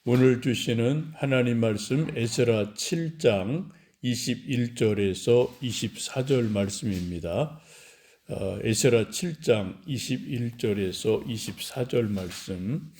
오늘 주시는 하나님 말씀 에스라 7장 21절에서 24절 말씀입니다. 에스라 7장 21절에서 24절 말씀.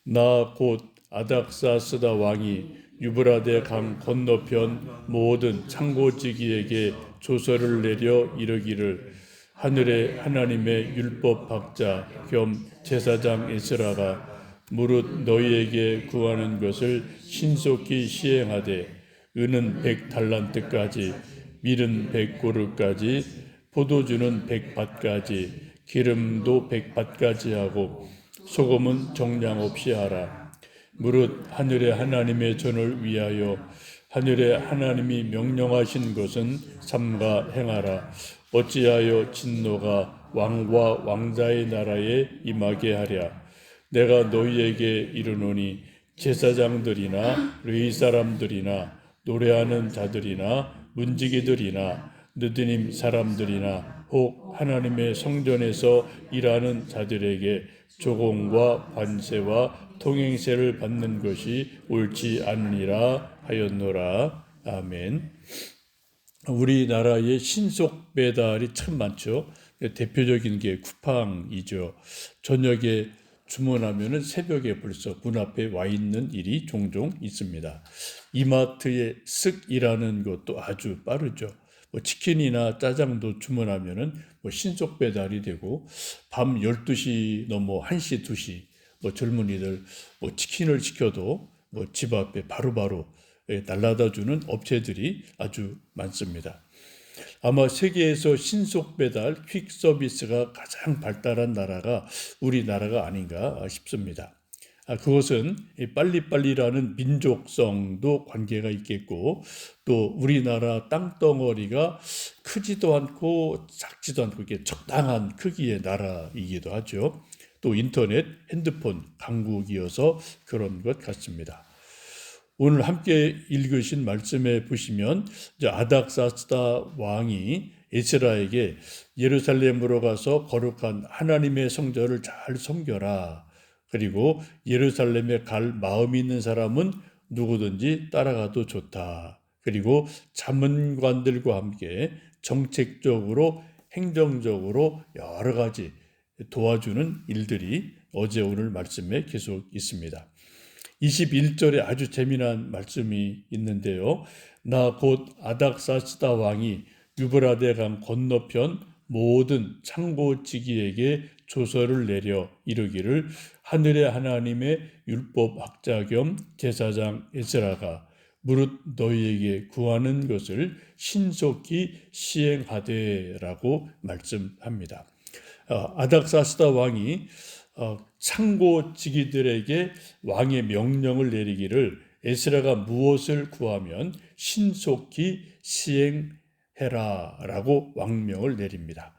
나 곧 아닥사스다 왕이 유브라데 강 건너편 모든 창고지기에게 조서를 내려 이르기를, 하늘의 하나님의 율법학자 겸 제사장 에스라가 무릇 너희에게 구하는 것을 신속히 시행하되, 은은 100달란트까지, 밀은 100고르까지, 포도주는 100밭까지, 기름도 100밭까지 하고 소금은 정량 없이 하라. 무릇 하늘의 하나님의 전을 위하여 하늘의 하나님이 명령하신 것은 삼가 행하라. 어찌하여 진노가 왕과 왕자의 나라에 임하게 하랴. 내가 너희에게 이르노니 제사장들이나 레위 사람들이나 노래하는 자들이나 문지기들이나 느드님 사람들이나 혹 하나님의 성전에서 일하는 자들에게 조공과 관세와 통행세를 받는 것이 옳지 않으니라 하였노라. 아멘. 우리나라에 신속 배달이 참 많죠. 대표적인 게 쿠팡이죠. 저녁에 주문하면 새벽에 벌써 문 앞에 와 있는 일이 종종 있습니다. 이마트에 쓱 일하는 것도 아주 빠르죠. 치킨이나 짜장도 주문하면 신속 배달이 되고, 밤 12시 넘어 1시, 2시 젊은이들 치킨을 시켜도 집 앞에 바로바로 날라다 주는 업체들이 아주 많습니다. 아마 세계에서 신속 배달, 퀵 서비스가 가장 발달한 나라가 우리나라가 아닌가 싶습니다. 그것은 빨리빨리라는 민족성도 관계가 있겠고, 또 우리나라 땅덩어리가 크지도 않고 작지도 않고 이게 적당한 크기의 나라이기도 하죠. 또 인터넷, 핸드폰 강국이어서 그런 것 같습니다. 오늘 함께 읽으신 말씀에 보시면 아닥사스다 왕이 에스라에게 예루살렘으로 가서 거룩한 하나님의 성전을 잘 섬겨라. 그리고 예루살렘에 갈 마음이 있는 사람은 누구든지 따라가도 좋다. 그리고 자문관들과 함께 정책적으로 행정적으로 여러 가지 도와주는 일들이 어제 오늘 말씀에 계속 있습니다. 21절에 아주 재미난 말씀이 있는데요. 나 곧 아닥사스다 왕이 유브라데 강 건너편 모든 창고지기에게 조서를 내려 이르기를, 하늘의 하나님의 율법학자 겸 제사장 에스라가 무릇 너희에게 구하는 것을 신속히 시행하되라고 말씀합니다. 아닥사스다 왕이 창고지기들에게 왕의 명령을 내리기를, 에스라가 무엇을 구하면 신속히 시행해라라고 왕명을 내립니다.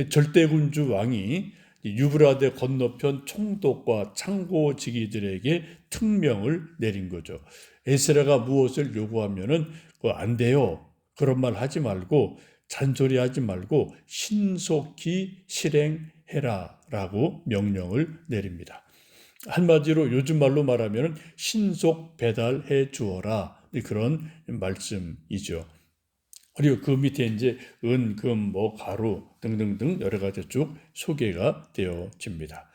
절대군주 왕이 유브라데 건너편 총독과 창고지기들에게 특명을 내린 거죠. 에스라가 무엇을 요구하면은 안 돼요. 그런 말 하지 말고, 잔소리하지 말고 신속히 실행해라라고 명령을 내립니다. 한마디로 요즘 말로 말하면 신속 배달해 주어라, 그런 말씀이죠. 그리고 그 밑에 이제 은, 금, 가루 등등등 여러 가지 쭉 소개가 되어집니다.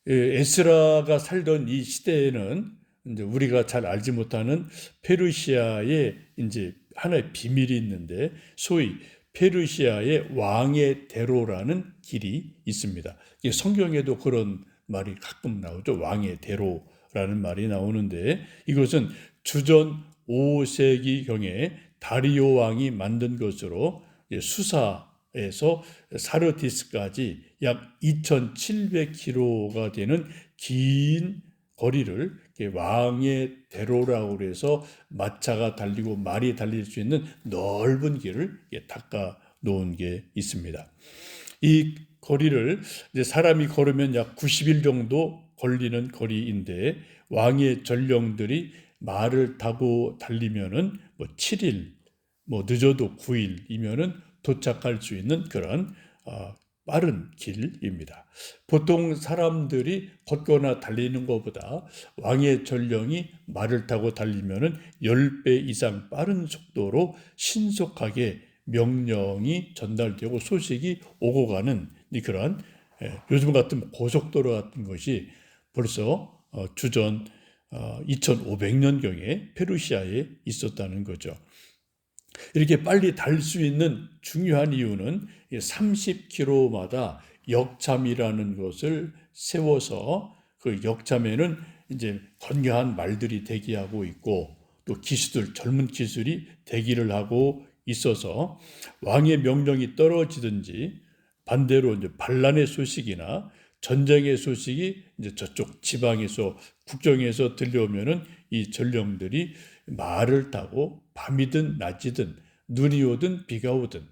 에스라가 살던 이 시대에는 이제 우리가 잘 알지 못하는 페르시아의 이제 하나의 비밀이 있는데, 소위 페르시아의 왕의 대로라는 길이 있습니다. 성경에도 그런 말이 가끔 나오죠. 왕의 대로라는 말이 나오는데, 이것은 주전 5세기경에 다리오 왕이 만든 것으로 수사에서 사르디스까지 약 2,700km가 되는 긴 거리를 왕의 대로라고 해서 마차가 달리고 말이 달릴 수 있는 넓은 길을 닦아 놓은 게 있습니다. 이 거리를 사람이 걸으면 약 90일 정도 걸리는 거리인데, 왕의 전령들이 말을 타고 달리면은 7일, 늦어도 9일이면은 도착할 수 있는 그런 빠른 길입니다. 보통 사람들이 걷거나 달리는 것보다 왕의 전령이 말을 타고 달리면은 10배 이상 빠른 속도로 신속하게 명령이 전달되고 소식이 오고 가는 그러한 요즘 같은 고속도로 같은 것이 벌써 주전 2500년경에 페르시아에 있었다는 거죠. 이렇게 빨리 달 수 있는 중요한 이유는 30km마다 역참이라는 것을 세워서 그 역참에는 이제 건강한 말들이 대기하고 있고 또 기수들, 젊은 기술이 대기를 하고 있어서 왕의 명령이 떨어지든지 반대로 이제 반란의 소식이나 전쟁의 소식이 이제 저쪽 지방에서 국경에서 들려오면은 이 전령들이 말을 타고 밤이든 낮이든 눈이 오든 비가 오든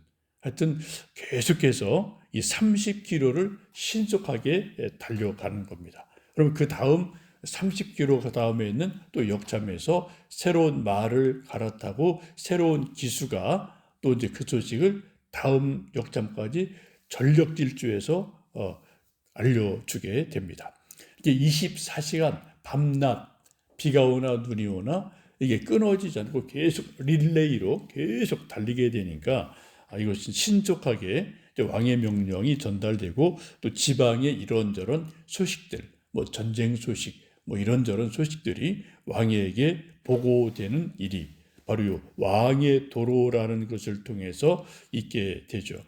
하여튼 계속해서 이 30km를 신속하게 달려가는 겁니다. 그럼 그 다음 30km 그 다음에 있는 또 역참에서 새로운 말을 갈아타고 새로운 기수가 또 이제 그 소식을 다음 역참까지 전력 질주해서 알려주게 됩니다. 이게 24시간 밤낮 비가 오나 눈이 오나 이게 끊어지지 않고 계속 릴레이로 계속 달리게 되니까 이것은 신속하게 왕의 명령이 전달되고 또 지방의 이런저런 소식들, 뭐 전쟁 소식, 뭐 이런저런 소식들이 왕에게 보고되는 일이 바로 이 왕의 도로라는 것을 통해서 있게 되죠.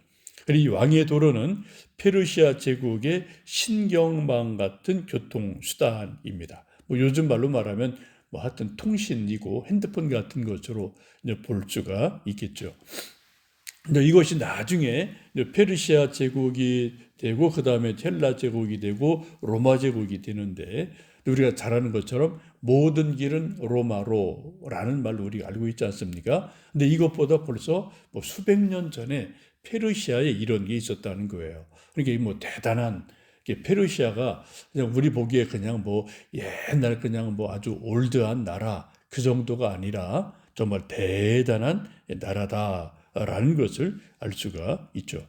그리고 이 왕의 도로는 페르시아 제국의 신경망 같은 교통수단입니다. 뭐 요즘 말로 말하면 뭐 하여튼 통신이고 핸드폰 같은 것으로 이제 볼 수가 있겠죠. 근데 이것이 나중에 페르시아 제국이 되고 그 다음에 헬라 제국이 되고 로마 제국이 되는데 우리가 잘 아는 것처럼 모든 길은 로마로라는 말로 우리가 알고 있지 않습니까? 근데 이것보다 벌써 뭐 수백 년 전에 페르시아에 이런 게 있었다는 거예요. 그러니까 뭐 대단한 페르시아가 그냥 우리 보기에 그냥 뭐 옛날 그냥 뭐 아주 올드한 나라 그 정도가 아니라 정말 대단한 나라다라는 것을 알 수가 있죠.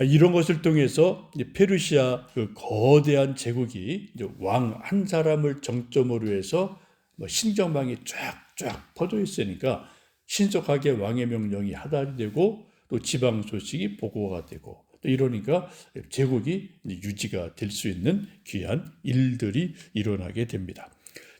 이런 것을 통해서 페르시아 그 거대한 제국이 왕 한 사람을 정점으로 해서 뭐 신경망이 쫙쫙 퍼져 있으니까 신속하게 왕의 명령이 하달이 되고 또 지방 소식이 보고가 되고 또 이러니까 제국이 유지가 될 수 있는 귀한 일들이 일어나게 됩니다.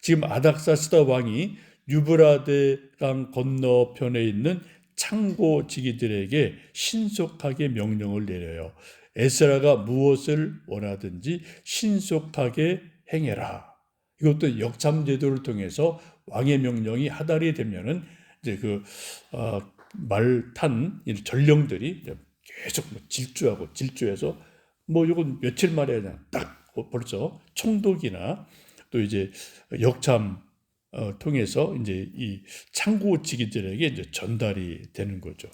지금 아닥사스다 왕이 유브라데강 건너편에 있는 창고지기들에게 신속하게 명령을 내려요. 에스라가 무엇을 원하든지 신속하게 행해라. 이것도 역참제도를 통해서 왕의 명령이 하달이 되면은 이제 그 말탄 전령들이 계속 뭐 질주해서 뭐 이건 며칠 만에 그냥 딱 벌써 총독이나 또 이제 역참 통해서 이제 이 창고지기들에게 이제 전달이 되는 거죠.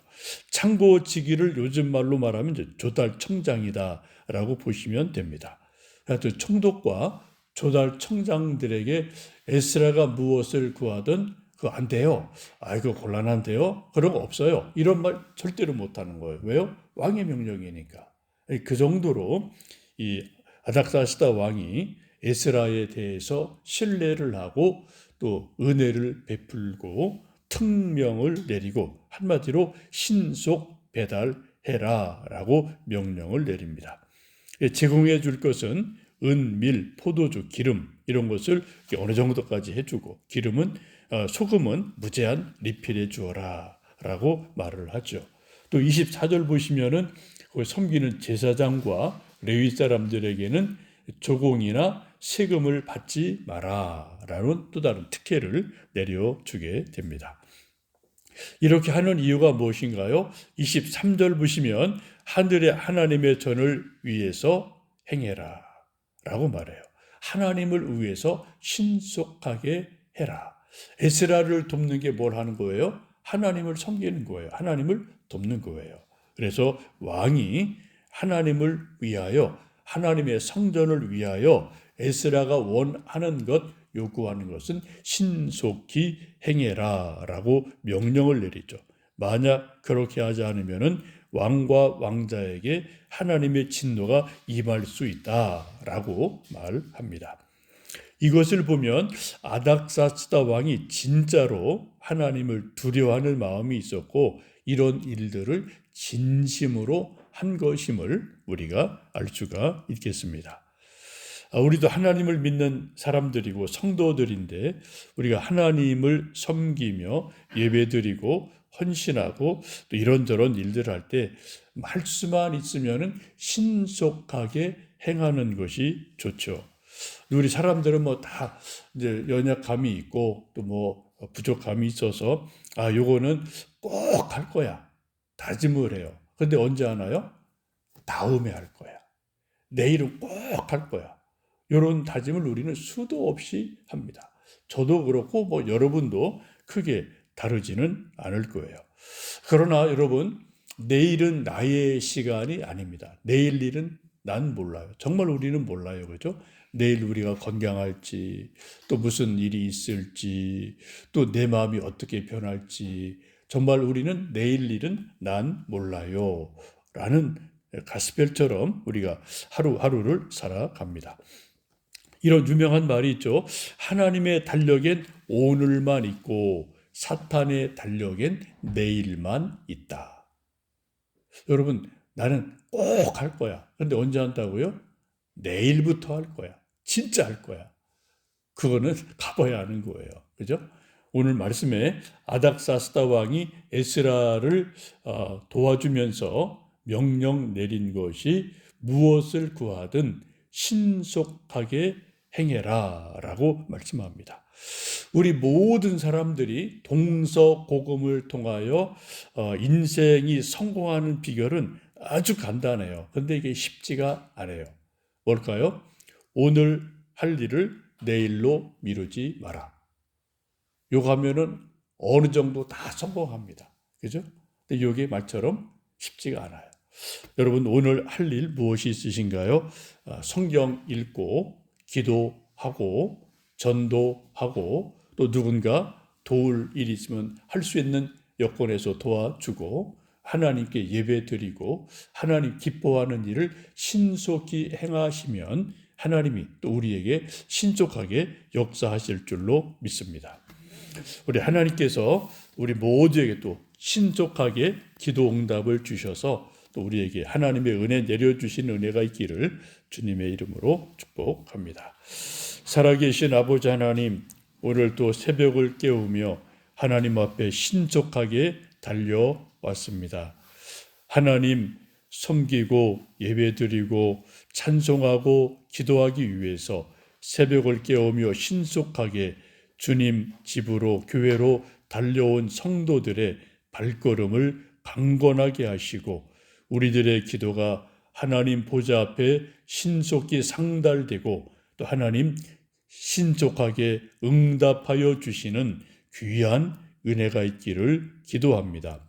창고지기를 요즘 말로 말하면 이제 조달청장이다라고 보시면 됩니다. 하여튼 총독과 조달청장들에게 에스라가 무엇을 구하든 그거 안 돼요. 이거 곤란한데요. 그런 거 없어요. 이런 말 절대로 못 하는 거예요. 왜요? 왕의 명령이니까. 그 정도로 이 아닥사스다 왕이 에스라에 대해서 신뢰를 하고 또 은혜를 베풀고 특명을 내리고 한마디로 신속 배달해라라고 명령을 내립니다. 제공해 줄 것은 은, 밀, 포도주, 기름 이런 것을 어느 정도까지 해주고 기름은 소금은 무제한 리필해 주어라라고 말을 하죠. 또 24절 보시면은 섬기는 제사장과 레위 사람들에게는 조공이나 세금을 받지 마라라는 또 다른 특혜를 내려주게 됩니다. 이렇게 하는 이유가 무엇인가요? 23절 보시면 하늘의 하나님의 전을 위해서 행해라 라고 말해요. 하나님을 위해서 신속하게 해라. 에스라를 돕는 게 뭘 하는 거예요? 하나님을 섬기는 거예요. 하나님을 돕는 거예요. 그래서 왕이 하나님을 위하여 하나님의 성전을 위하여 에스라가 원하는 것, 요구하는 것은 신속히 행해라 라고 명령을 내리죠. 만약 그렇게 하지 않으면 왕과 왕자에게 하나님의 진노가 임할 수 있다라고 말합니다. 이것을 보면 아닥사스다 왕이 진짜로 하나님을 두려워하는 마음이 있었고 이런 일들을 진심으로 한 것임을 우리가 알 수가 있겠습니다. 우리도 하나님을 믿는 사람들이고 성도들인데 우리가 하나님을 섬기며 예배드리고 헌신하고 또 이런저런 일들을 할 때 할 수만 있으면은 신속하게 행하는 것이 좋죠. 우리 사람들은 뭐 다 이제 연약감이 있고 또 뭐 부족함이 있어서 요거는 꼭 할 거야. 다짐을 해요. 근데 언제 하나요? 다음에 할 거야. 내일은 꼭 할 거야. 이런 다짐을 우리는 수도 없이 합니다. 저도 그렇고 뭐 여러분도 크게 다르지는 않을 거예요. 그러나 여러분, 내일은 나의 시간이 아닙니다. 내일 일은 난 몰라요. 정말 우리는 몰라요. 그죠? 내일 우리가 건강할지, 또 무슨 일이 있을지, 또 내 마음이 어떻게 변할지, 정말 우리는 내일 일은 난 몰라요. 라는 가스펠처럼 우리가 하루하루를 살아갑니다. 이런 유명한 말이 있죠. 하나님의 달력엔 오늘만 있고 사탄의 달력엔 내일만 있다. 여러분, 나는 꼭 할 거야. 그런데 언제 한다고요? 내일부터 할 거야. 진짜 할 거야. 그거는 가봐야 하는 거예요. 그죠? 오늘 말씀에 아닥사스다 왕이 에스라를 도와주면서 명령 내린 것이 무엇을 구하든 신속하게 행해라 라고 말씀합니다. 우리 모든 사람들이 동서고금을 통하여 인생이 성공하는 비결은 아주 간단해요. 근데 이게 쉽지가 않아요. 뭘까요? 오늘 할 일을 내일로 미루지 마라. 요거 하면은 어느 정도 다 성공합니다. 그죠? 근데 요게 말처럼 쉽지가 않아요. 여러분, 오늘 할 일 무엇이 있으신가요? 성경 읽고 기도하고 전도하고 또 누군가 도울 일이 있으면 할 수 있는 여건에서 도와주고 하나님께 예배드리고 하나님 기뻐하는 일을 신속히 행하시면 하나님이 또 우리에게 신속하게 역사하실 줄로 믿습니다. 우리 하나님께서 우리 모두에게 또 신속하게 기도 응답을 주셔서 또 우리에게 하나님의 은혜 내려주신 은혜가 있기를 주님의 이름으로 축복합니다. 살아계신 아버지 하나님, 오늘 또 새벽을 깨우며 하나님 앞에 신속하게 달려왔습니다. 하나님 섬기고 예배드리고 찬송하고 기도하기 위해서 새벽을 깨우며 신속하게 주님 집으로 교회로 달려온 성도들의 발걸음을 강건하게 하시고 우리들의 기도가 하나님 보좌 앞에 신속히 상달되고 또 하나님 신속하게 응답하여 주시는 귀한 은혜가 있기를 기도합니다.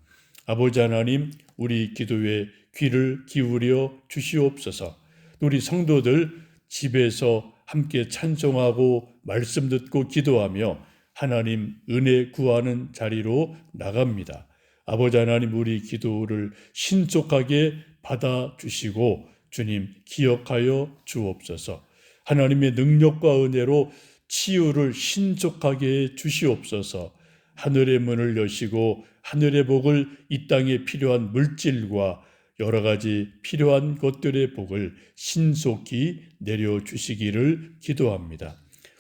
아버지 하나님, 우리 기도에 귀를 기울여 주시옵소서. 우리 성도들 집에서 함께 찬송하고 말씀 듣고 기도하며 하나님 은혜 구하는 자리로 나갑니다. 아버지 하나님, 우리 기도를 신속하게 받아주시고 주님 기억하여 주옵소서. 하나님의 능력과 은혜로 치유를 신속하게 주시옵소서. 하늘의 문을 여시고 하늘의 복을 이 땅에 필요한 물질과 여러 가지 필요한 것들의 복을 신속히 내려주시기를 기도합니다.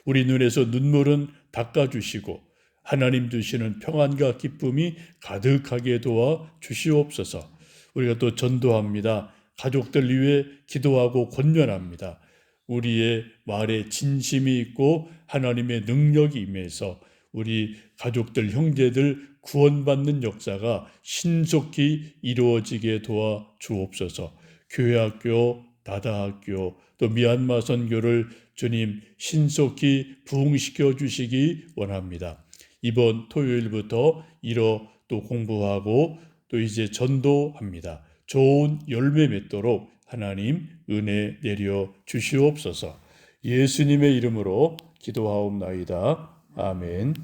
우리 눈에서 눈물은 닦아주시고 하나님 주시는 평안과 기쁨이 가득하게 도와 주시옵소서. 우리가 또 전도합니다. 가족들 위해 기도하고 권면합니다. 우리의 말에 진심이 있고 하나님의 능력이 임해서 우리 가족들, 형제들 구원받는 역사가 신속히 이루어지게 도와 주옵소서. 교회학교, 다다학교, 또 미얀마 선교를 주님 신속히 부흥시켜 주시기 원합니다. 이번 토요일부터 또 공부하고 또 이제 전도합니다. 좋은 열매 맺도록 하나님 은혜 내려 주시옵소서. 예수님의 이름으로 기도하옵나이다. 아멘.